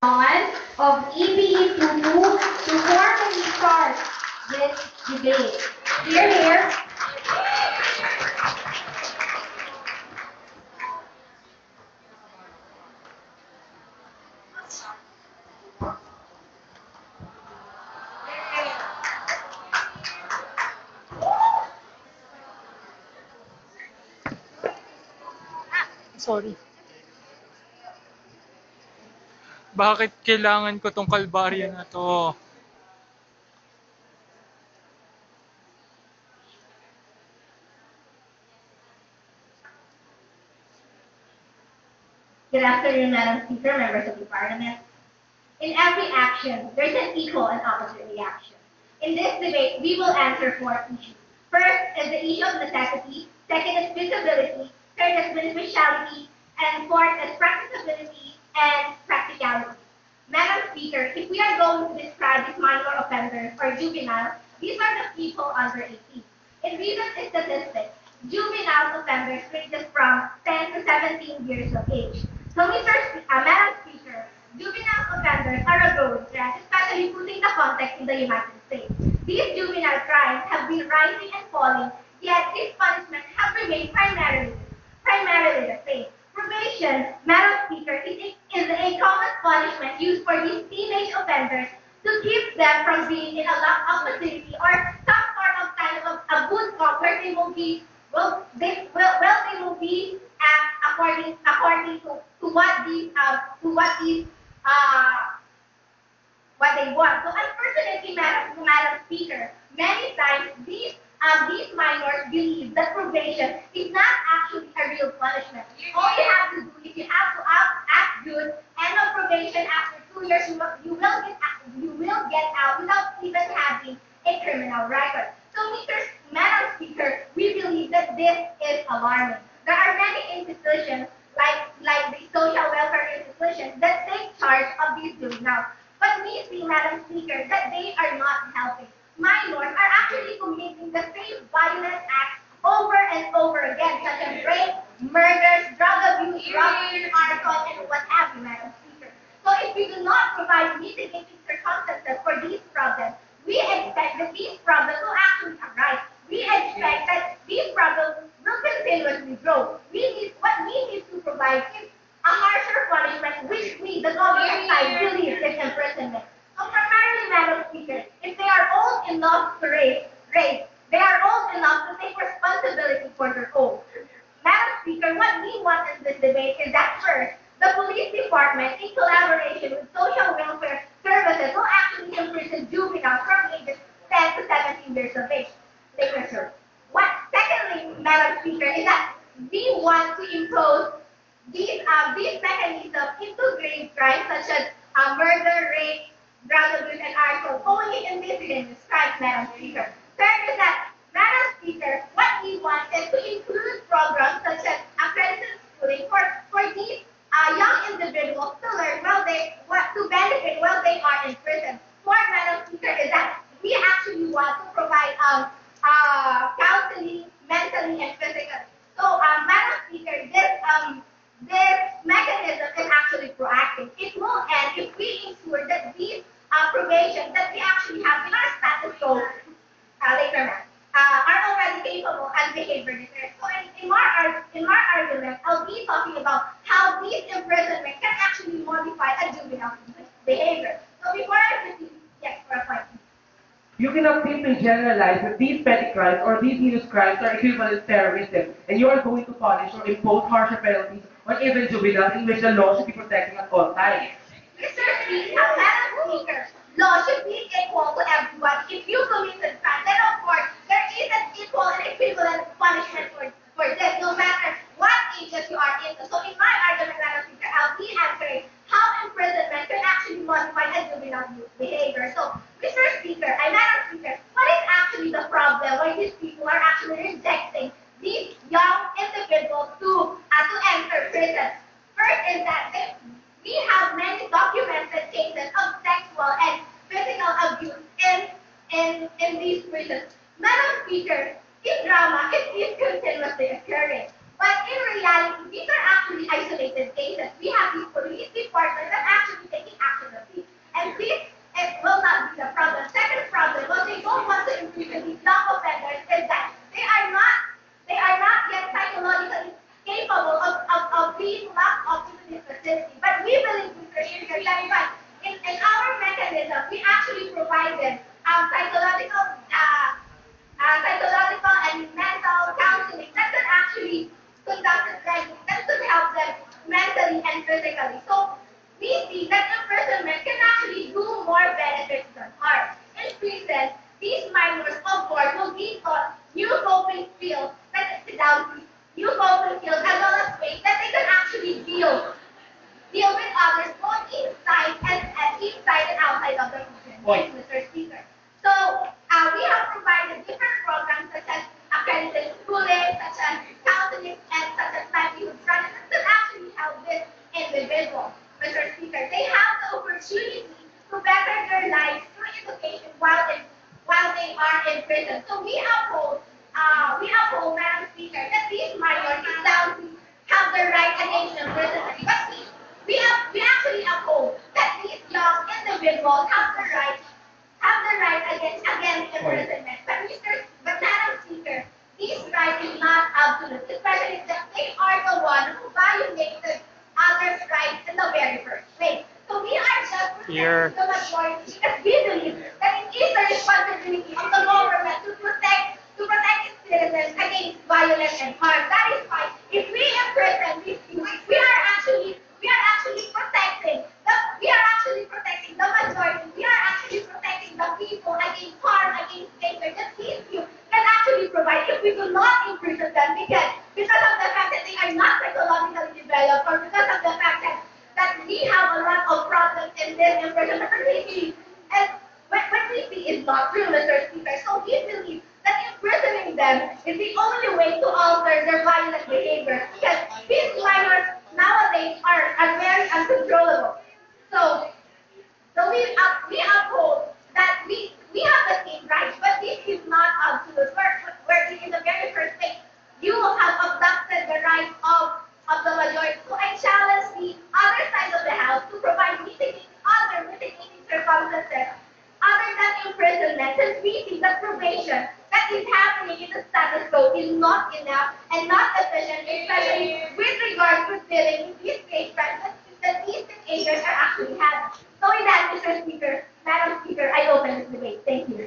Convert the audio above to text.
of EBE 22 to formally start this debate. Here. Sorry. Bakit kailangan ko tong kalbaryo na to? Good afternoon, Madam Speaker, members of the Parliament. In every action, there's an equal and opposite reaction. In this debate, we will answer four issues. First is the issue of necessity, second is feasibility, third is beneficiality, and fourth is practicability and practicality. Madam Speaker, if we are going to describe these minor offenders or juveniles, these are the people under 18. In recent statistics, juvenile offenders ranges from 10 to 17 years of age. So, Madam Speaker, juvenile offenders are a growing trend, especially putting the context in the United States. These juvenile crimes have been rising and falling, yet these punishments have remained primarily the same. Probation, Madam Speaker, is a common punishment used for these teenage offenders to keep them from being in a locked facility or some sort of kind of a boot camp where they will be according to what they want. So unfortunately, Madam Speaker, many times these minors believe that probation is not actually a real punishment. All you have to do is you have to act good, end of probation after 2 years, you will get out without even having a criminal record. So, Madam Speaker, we believe that this is alarming. There are many institutions, like the social welfare institutions, that take charge of these juveniles. But we see, Madam Speaker, that they are not helping. Minors are actually committing the same violent acts over and over again, such as rape, murders, drug abuse, robbery, arson, and what have you, Madam Speaker. So if we do not provide mitigating circumstances for these problems, we expect that these problems will actually arise. We expect that these problems will continuously grow. What we need to provide is a harsher punishment, which we, the government side, believes is imprisonment. So primarily, Madam Speaker, if they are old enough to rape, they are old enough to take responsibility for their own. Madam Speaker, what we want in this debate is that first, the police department, in collaboration with social welfare services, will actually imprison juveniles from ages 10 to 17 years of age. Later, sir. Secondly, Madam Speaker, is that we want to impose these mechanisms into grave crimes such as murder, rape, drug abuse, and arson, only in these heinous crimes, Madam Speaker. Third is that, Madam Speaker, what we want is to include programs such as accredited schooling for these young individuals to learn to benefit while they are in prison. Fourth, Madam Speaker, is that we actually want to provide counseling mentally and physically. So, Madam Speaker, this mechanism is actually proactive. It will end if we ensure that these probations that we actually have in our status quo are already capable and behavior deterrent. So in my argument, I'll be talking about how these imprisonment can actually modify a juvenile behavior. So before I proceed, yes, for a point. You cannot simply generalize that these petty crimes or these heinous crimes are equivalent to terrorism, and you are going to punish or impose harsher penalties on even juveniles in which the law should be protecting at all times. Mr. Speaker, Madam Speaker, law should be equal to everyone. If you committed crime, then of course there is an equal and equivalent punishment for this, no matter what ages you are in. So in my argument, Madam Speaker, I'll be answering how imprisonment can actually modify a juvenile behavior. So, Mr. Speaker, Madam Speaker, what is actually the problem why these people are actually rejecting these young individuals to enter prison? First is that we have many documented cases of sexual and physical abuse in these prisons. Madam Speaker, in drama, it is continuously occurring. But in reality, these are actually isolated cases. We have these police departments that actually taking action provided psychological psychological and mental counseling that could actually conduct the training that could help them mentally and physically. So we see that imprisonment can actually do more benefits than harm. In prison, these minors, of course, will be taught new coping skills, that is down new coping skills as well as ways that they can actually deal with others both inside and outside of the prison. Point. Mr. Speaker. So we have provided different programs such as accredited schooling, such as counseling, and such as livelihood projects that actually help this individual. Mr. Speaker, they have the opportunity to better their lives through education while they are in prison. So we uphold, Madam Speaker, that these minorities down to have the right against imprisonment. But we actually uphold that these young individuals have the right against imprisonment. But Madam Speaker, this right is not absolute, especially that they are the one who violated others' rights in the very first place. So we are just Here. protecting the majority because we believe that it is the responsibility of the government to protect its citizens against violence and harm. That is why if we imprison these youth, we are actually protecting the majority. We are actually protecting the people against harm, against danger that these youth can actually provide. If we do not imprison them, because of the fact that they are not psychologically developed, or because of the fact that we have a lot of problems in this imprisonment, and when we see is not true, Mr. Speaker. So we believe that imprisoning them is the only way to alter their violent behavior, because these minors nowadays are very uncontrollable. So we uphold that we have the same rights, but this is not absolute. Where in the very first place, you have abducted the rights of the majority. So I challenge the other side of the house to provide other mitigating circumstances other than imprisonment, since we see that probation that is happening in the status quo is not enough and not efficient, especially with regards to dealing with these case that these teenagers are actually having. So with that, Mr. Speaker, Madam Speaker, I open this debate. Thank you.